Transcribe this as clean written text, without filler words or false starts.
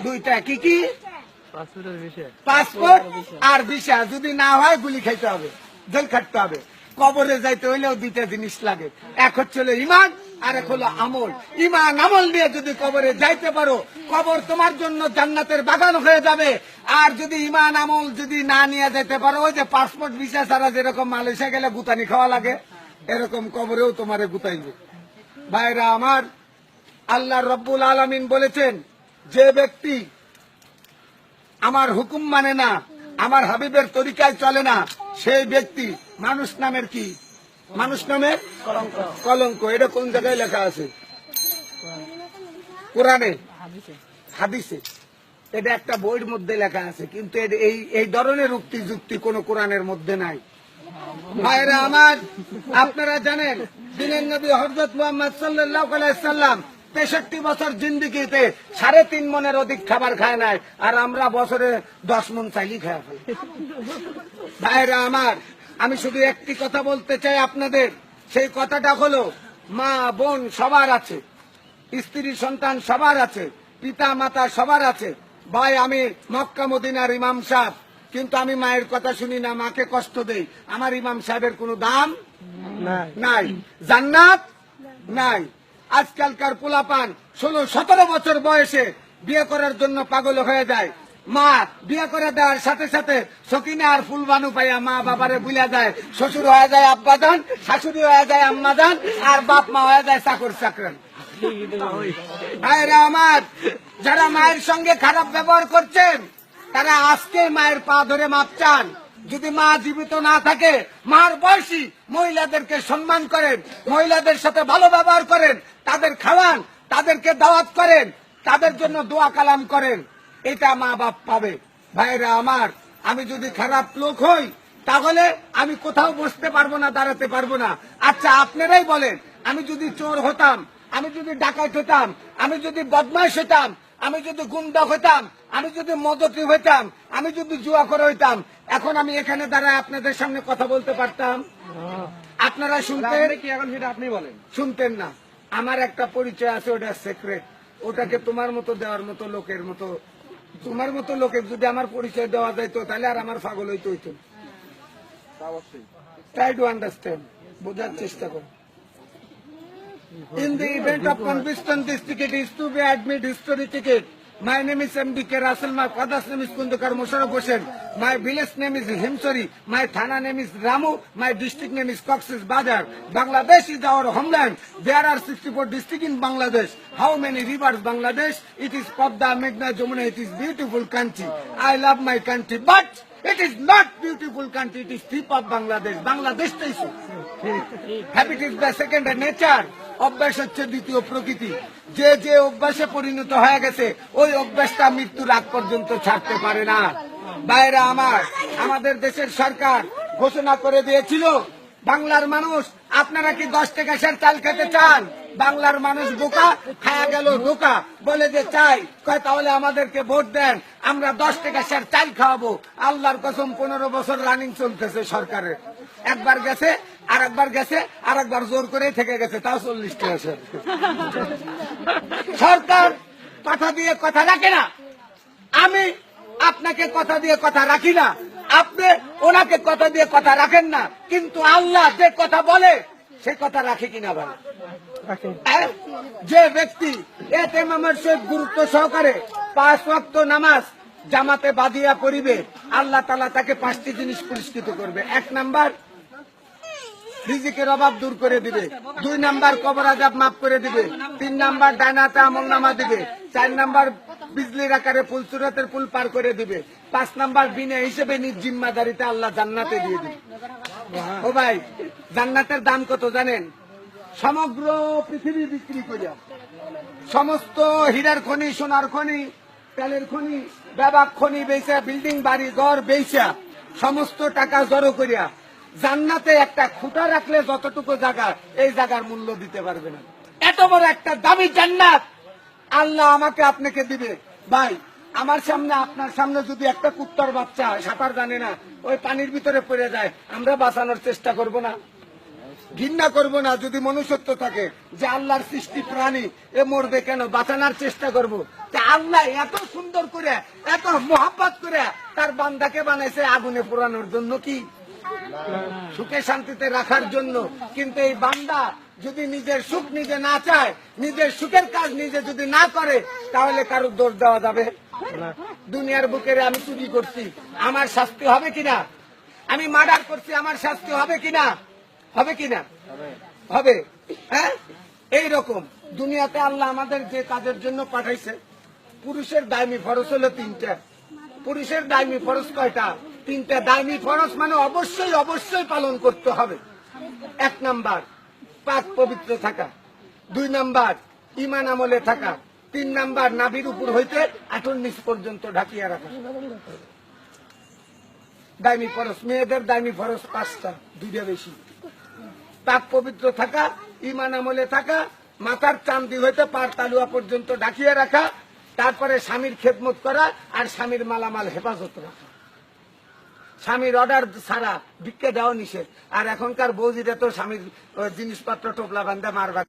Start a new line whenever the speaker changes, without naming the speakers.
দুইটা কি কি? পাসপোর্ট আর ভিসা। যদি না হয় গুলি খাইতে হবে, জেল খাটতে হবে। কবরে যাইতে হইলেও দুইটা জিনিস লাগে, এক হচ্ছে ইমান আর এক হলো আমল। ইমান আমল নিয়ে যদি কবরে যাইতে পারো, কবর তোমার জন্য জান্নাতের বাগান হয়ে যাবে। আর যদি ইমান আমল যদি না নিয়ে যেতে পারো, ওই যে পাসপোর্ট ভিসা ছাড়া যেরকম মালয়েশিয়া গেলে গুতানি খাওয়া লাগে, এরকম কবরেও তোমারে গুতাইবে। ভাইরা আমার, আল্লাহ রব্বুল আলামিন বলেছেন, যে ব্যক্তি আমার হুকুম মানে না, আমার হাবিবের তরিকায় চলে না, সেই ব্যক্তি মানুষ নামের কি? মানুষ নামের কলঙ্ক। এটা কোন জায়গায় লেখা আছে? কোরআনে, হাদিসে। এটা একটা বইয়ের মধ্যে লেখা আছে, কিন্তু এই ধরনের উক্তি যুক্তি কোন কোরআনের মধ্যে নাই। ভাইরা আমার, আপনারা জানেন দিনের নবী হযরত মুহাম্মদ সাল্লাল্লাহু আলাইহি সাল্লাম ৬৩ বছর জিন্দেগিতে ৩.৫ মনের অধিক খাবার খায় নাই, আর আমরা বছরে ১০ মন চাইলেই খায় ফেলি। ভাইরা আমার, আমি শুধু একটি কথা বলতে চাই আপনাদের। সেই কথাটা হলো, মা বোন সবার আছে, স্ত্রী সন্তান সবার আছে, পিতা মাতা সবার আছে। ভাই, আমি মক্কা মদিনার ইমাম সাহেব, কিন্তু আমি মায়ের কথা শুনি না, মাকে কষ্ট দেই। আমার ইমাম সাহেবের কোনো দাম নাই, জান্নাত নাই। আজকালকার পোলাপান ১৬-১৭ বছর বয়সে বিয়ে করার জন্য পাগল হয়ে যায়। মা বিয়ে করে দেওয়ার সাথে সাথে সকিনা আর ফুলবানু পাইয়া মা বাবারে বুঝা যায়, শ্বশুর হয়ে যায় আব্বাজান, শাশুড়ি হয়ে যায় আম্মাজান, আর বাপ মা হয়ে যায় চাকর চাকরান। ভাইরা আমার, যারা মায়ের সঙ্গে খারাপ ব্যবহার করছেন, তারা আজকে মায়ের পা ধরে মাপ চান। যদি মা জীবিত না থাকে, মার বয়সী মহিলাদেরকে সম্মান করেন, মহিলাদের সাথে ভালো ব্যবহার করেন, তাদের খাওয়ান, তাদেরকে দাওয়াত করেন, তাদের জন্য দোয়া কালাম করেন, এটা মা বাপ পাবে। ভাইরা আমার, আমি যদি খারাপ লোক হই, তাহলে আমি কোথাও বসতে পারবো না, দাঁড়াতে পারবো না। আচ্ছা, আপনারাই বলেন, আমি যদি চোর হতাম, আমি যদি ডাকাত হতাম, আমি যদি বদমাইশ হতাম, আমি যদি গুন্ডা হইতাম, আমি যদি মদতি হইতাম, আমি যদি জুয়া করে হইতাম, এখন আমি এখানে দাঁড়ায় আপনাদের সামনে কথা বলতে পারতাম? আপনারা শুনতেন কি? এখন সেটা আপনি বলেন। শুনতেন না। আমার একটা পরিচয় আছে, ওটা সিক্রেট। ওটাকে তোমার মতো দেওয়ার মতো লোকের মতো, তোমার মতো লোকের যদি আমার পরিচয় দেওয়া যাইতো, তাহলে আর আমার পাগল হইতে হইতো। ট্রাই টু আন্ডারস্ট্যান্ড, বোঝার চেষ্টা করো। In the event of conviction, this ticket is to be admit history ticket. My name is M.D.K. Russell. My father's name is Kundukar Musharraf Hossain. My village name is Himsori. My thana name is Ramu. My district name is Cox's Bazar. Bangladesh is our homeland. There are 64 districts in Bangladesh. How many rivers Bangladesh? It is Padma, Meghna, Jamuna. It is beautiful country. I love my country, but it is not beautiful country. It is tip of Bangladesh. Bangladesh is habit is the second nature. অভ্যাস হচ্ছে দ্বিতীয় প্রকৃতি। যে যে অভ্যাসে পরিণত হয়ে গেছে, ওই অভ্যাসটা মৃত্যুর আগ পর্যন্ত ছাড়তে পারে না। ভাইরা আমার, আমাদের দেশের সরকার ঘোষণা করে দিয়েছিল, বাংলার মানুষ, আপনারা কি 10 টাকা সের চাল খেতে চান? বাংলার মানুষ বোকা, খায়া গেল ধোকা, বলে যে চাই, কয় তাহলে আমাদেরকে ভোট দেন, আমরা 10 টাকা সের চাল খাওয়াবো। আল্লাহর কসম, 15 বছর রানিং চলতেছে সরকারের। একবার গেছে, আর একবার গেছে, আর একবার জোর করে থেকে গেছে, তাও 40 টাকা সের। সরকার কথা দিয়ে কথা রাখে না। আমি আপনাকে কথা দিয়ে কথা রাখি না, আপনি ওনাকে কথা দিয়ে কথা রাখেন না, কিন্তু আল্লাহ যে কথা বলে সে কথা রাখে কিনা ভাই? যে ব্যক্তি এতেমামের সহিত গুরুত্ব সহকারে 5 ওয়াক্ত নামাজ জামাতে বাঁধিয়া পড়িবে, আল্লাহ তাআলা তাকে 5টি জিনিস পুরস্কৃত করবে। 1 নাম্বার, রিজিকের অভাব দূর করে দিবে। 2 নাম্বার, কবর আযাব মাফ করে দিবে। 3 নাম্বার, ডানাতে আমলনামা দিবে। 4 নাম্বার, বিজলির আকারে ফুলসুরাতের পুল পার করে দিবে। 5 নাম্বার, বিনা হিসেবে নিজ জিম্মাদারিতে আল্লাহ জান্নাতে দিয়ে দিবে। ও ভাই, জান্নাতের দাম কত জানেন? সমগ্র পৃথিবী বিক্রি করিয়া, সমস্ত হীরার খনি, সোনার খনি, তেলের খনি, ব্যাপক খনি বেচা, বিল্ডিং বাড়ি ঘর বেচা, সমস্ত টাকা জড়ো করিয়া জান্নাতে একটা খুঁটা রাখলে যতটুকু জায়গা, এই জায়গার মূল্য দিতে পারবে না। এত বড় একটা দামি জান্নাত আল্লাহ আমাকে আপনাকে দিবে। ভাই, আমার সামনে, আপনার সামনে যদি একটা কুত্তার বাচ্চা সাঁতার জানে না, ওই পানির ভিতরে পড়ে যায়, আমরা বাঁচানোর চেষ্টা করব না? ঘৃণা করব না যদি মনুষ্যত্ব থাকে, যে আল্লাহর সৃষ্টি প্রাণী এ মরবে কেন, বাঁচানোর চেষ্টা করব। তা আল্লাহ এত সুন্দর করে, এত মোহাব্বত করে তার বান্দাকে বানাইছে আগুনে পোড়ানোর জন্য, কি সুখে শান্তিতে রাখার জন্য। কিন্তু এই বান্দা যদি নিজের সুখ নিজে না চায়, নিজের সুখের কাজ নিজে যদি না করে, তাহলে কারো দোষ দেওয়া যাবে না। দুনিয়ার বুকের আমি চুরি করছি, আমার শাস্তি হবে কিনা? আমি মার্ডার করছি, আমার শাস্তি হবে কিনা? হবে কিনা? হবে। হ্যাঁ, এইরকম দুনিয়াতে আল্লাহ আমাদের যে কাজের জন্য পাঠাইছে, পুরুষের দায়মি ফরজ হলো 3টা। পুরুষের দায়মি ফরজ কয়টা? 3টা। দায়মি ফরজ মানে অবশ্যই অবশ্যই পালন করতে হবে। 1 নাম্বার পাক পবিত্র থাকা, 2 নাম্বার ঈমান আমলে থাকা, 3 নাম্বার নাভির উপর হইতে আঁটুর নিচ পর্যন্ত ঢাকিয়া রাখা। দায়মি ফরজ, মেয়েদের দায়মি ফরজ 5টা, 2টা বেশি। পাক পবিত্র থাকা, ঈমান আমলে থাকা, মাথার চান্দি হইতে পার তালুয়া পর্যন্ত ঢাকিয়ে রাখা, তারপরে স্বামীর খেদমত করা, আর স্বামীর মালামাল হেফাজত রাখা। স্বামীর অর্ডার ছাড়া ভিক্ষা দেওয়া নিষেধ। আর এখনকার বৌদিরা তো স্বামীর জিনিসপত্র টোপলা বান্ধা মারবা।